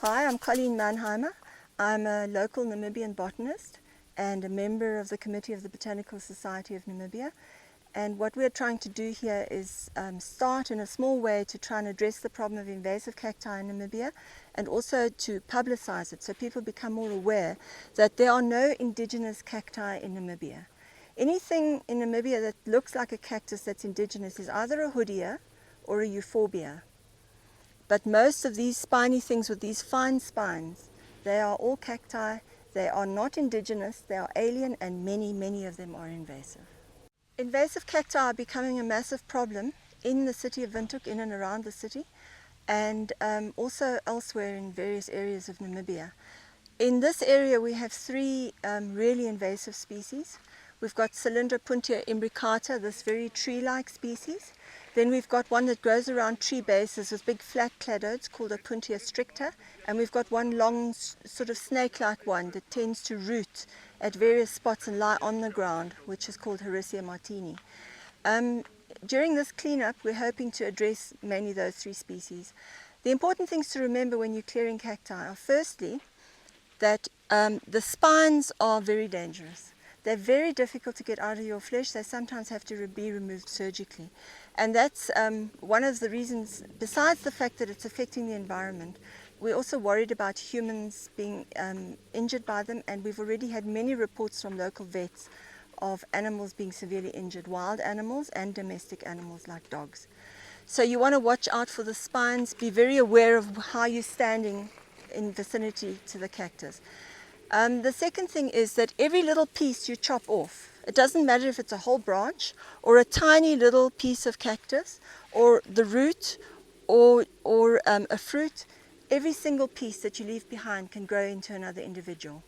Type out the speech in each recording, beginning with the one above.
Hi, I'm Colleen Mannheimer. I'm a local Namibian botanist and a member of the Committee of the Botanical Society of Namibia. And what we're trying to do here is start in a small way to try and address the problem of invasive cacti in Namibia, and also to publicize it so people become more aware that there are no indigenous cacti in Namibia. Anything in Namibia that looks like a cactus that's indigenous is either a hoodea or a euphorbia. But most of these spiny things with these fine spines, they are all cacti. They are not indigenous, they are alien, and many of them are invasive. Invasive cacti are becoming a massive problem in the city of Windhoek, in and around the city, and also elsewhere in various areas of Namibia. In this area we have three really invasive species. We've got Cylindropuntia imbricata, this very tree-like species. Then we've got one that grows around tree bases with big flat cladodes called Opuntia stricta, and we've got one long sort of snake-like one that tends to root at various spots and lie on the ground, which is called Harrisia martini. During this cleanup we're hoping to address mainly those three species. The important things to remember when you're clearing cacti are firstly that the spines are very dangerous. They're very difficult to get out of your flesh. They sometimes have to be removed surgically. And that's one of the reasons, besides the fact that it's affecting the environment, we're also worried about humans being injured by them, and we've already had many reports from local vets of animals being severely injured, wild animals and domestic animals like dogs. So you want to watch out for the spines, be very aware of how you're standing in vicinity to the cactus. The second thing is that every little piece you chop off, it doesn't matter if it's a whole branch or a tiny little piece of cactus or the root or a fruit, every single piece that you leave behind can grow into another individual.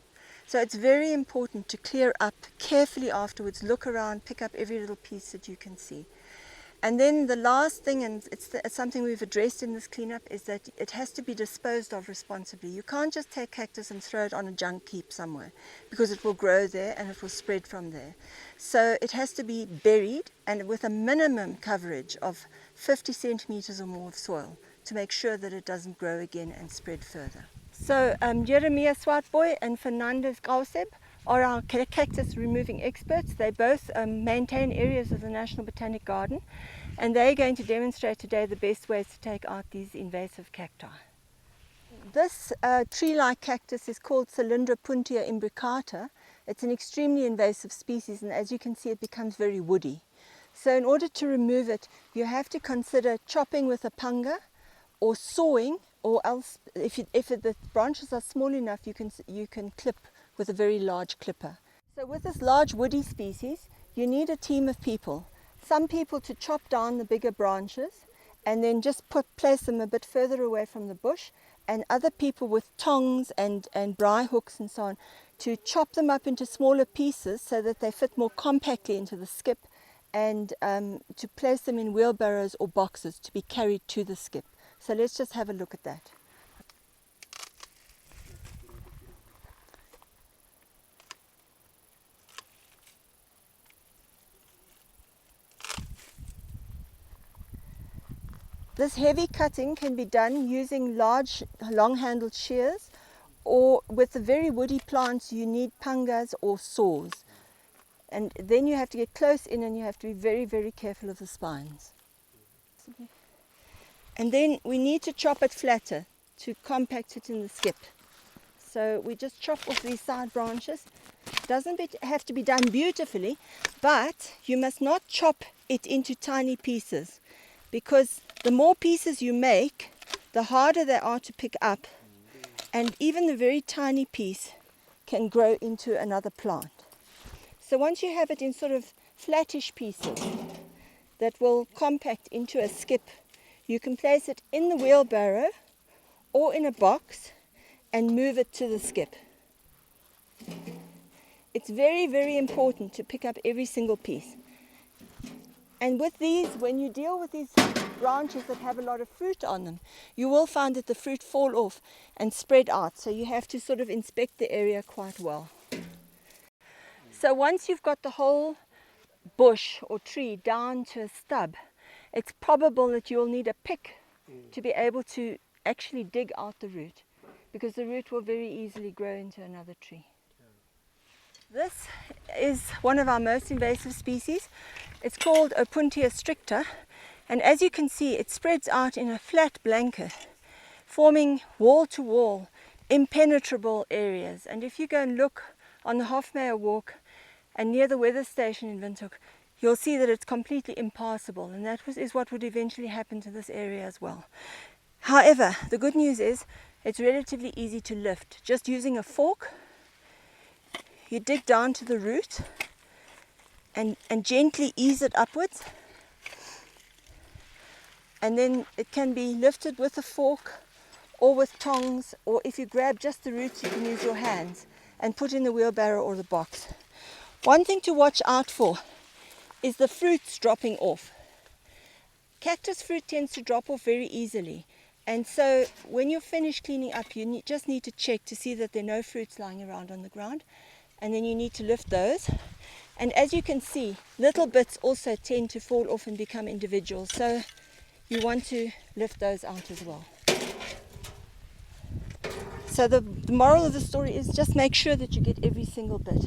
So it's very important to clear up carefully afterwards, look around, pick up every little piece that you can see. And then the last thing, and it's something we've addressed in this cleanup, is that it has to be disposed of responsibly. You can't just take cactus and throw it on a junk heap somewhere, because it will grow there and it will spread from there. So it has to be buried, and with a minimum coverage of 50 centimeters or more of soil to make sure that it doesn't grow again and spread further. So Jeremiah Swartboy and Fernandez Gauseb are our cactus removing experts. They both maintain areas of the National Botanic Garden, and they're going to demonstrate today the best ways to take out these invasive cacti. This tree-like cactus is called Cylindropuntia imbricata. It's an extremely invasive species, and as you can see it becomes very woody. So in order to remove it, you have to consider chopping with a panga or sawing, or else if the branches are small enough you can clip with a very large clipper. So with this large woody species, you need a team of people. Some people to chop down the bigger branches and then just place them a bit further away from the bush, and other people with tongs and braai hooks and so on to chop them up into smaller pieces so that they fit more compactly into the skip, and to place them in wheelbarrows or boxes to be carried to the skip. So let's just have a look at that. This heavy cutting can be done using large long-handled shears, or with the very woody plants you need pangas or saws. And then you have to get close in and you have to be very careful of the spines. And then we need to chop it flatter to compact it in the skip. So we just chop off these side branches. Doesn't have to be done beautifully, but you must not chop it into tiny pieces, because the more pieces you make, the harder they are to pick up, and even the very tiny piece can grow into another plant. So once you have it in sort of flattish pieces that will compact into a skip, you can place it in the wheelbarrow or in a box and move it to the skip. It's very important to pick up every single piece. And with these, when you deal with these branches that have a lot of fruit on them, you will find that the fruit fall off and spread out. So you have to sort of inspect the area quite well. So once you've got the whole bush or tree down to a stub, it's probable that you'll need a pick to be able to actually dig out the root. because the root will very easily grow into another tree. This is one of our most invasive species. It's called Opuntia stricta, and as you can see, it spreads out in a flat blanket, forming wall-to-wall, impenetrable areas. And if you go and look on the Hofmeyer Walk and near the weather station in Windhoek, you'll see that it's completely impassable, and that is what would eventually happen to this area as well. However, the good news is it's relatively easy to lift. Just using a fork, you dig down to the root and gently ease it upwards, and then it can be lifted with a fork or with tongs, or if you grab just the roots, you can use your hands and put in the wheelbarrow or the box. One thing to watch out for is the fruits dropping off. Cactus fruit tends to drop off very easily, and so when you're finished cleaning up, you just need to check to see that there are no fruits lying around on the ground, and then you need to lift those. And as you can see, little bits also tend to fall off and become individuals, so you want to lift those out as well. So the moral of the story is just make sure that you get every single bit.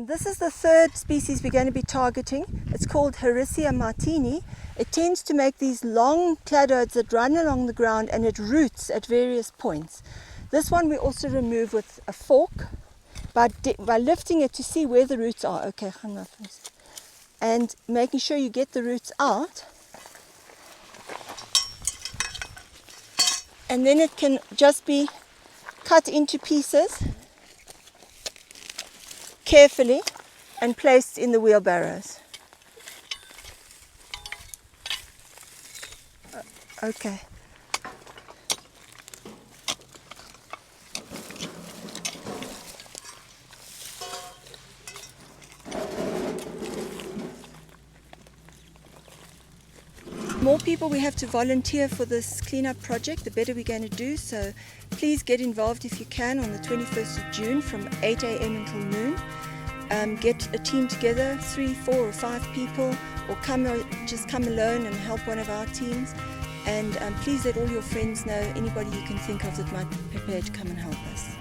This is the third species we're going to be targeting. It's called Harrisia martini. It tends to make these long cladodes that run along the ground, and it roots at various points. This one we also remove with a fork by lifting it to see where the roots are. Okay, and making sure you get the roots out. And then it can just be cut into pieces carefully and placed in the wheelbarrows. Okay. More people we have to volunteer for this cleanup project, the better we're going to do. So please get involved if you can on the 21st of June from 8 a.m. until noon. Get a team together, 3, 4 or 5 people, or just come alone and help one of our teams. And please let all your friends know, anybody you can think of that might be prepared to come and help us.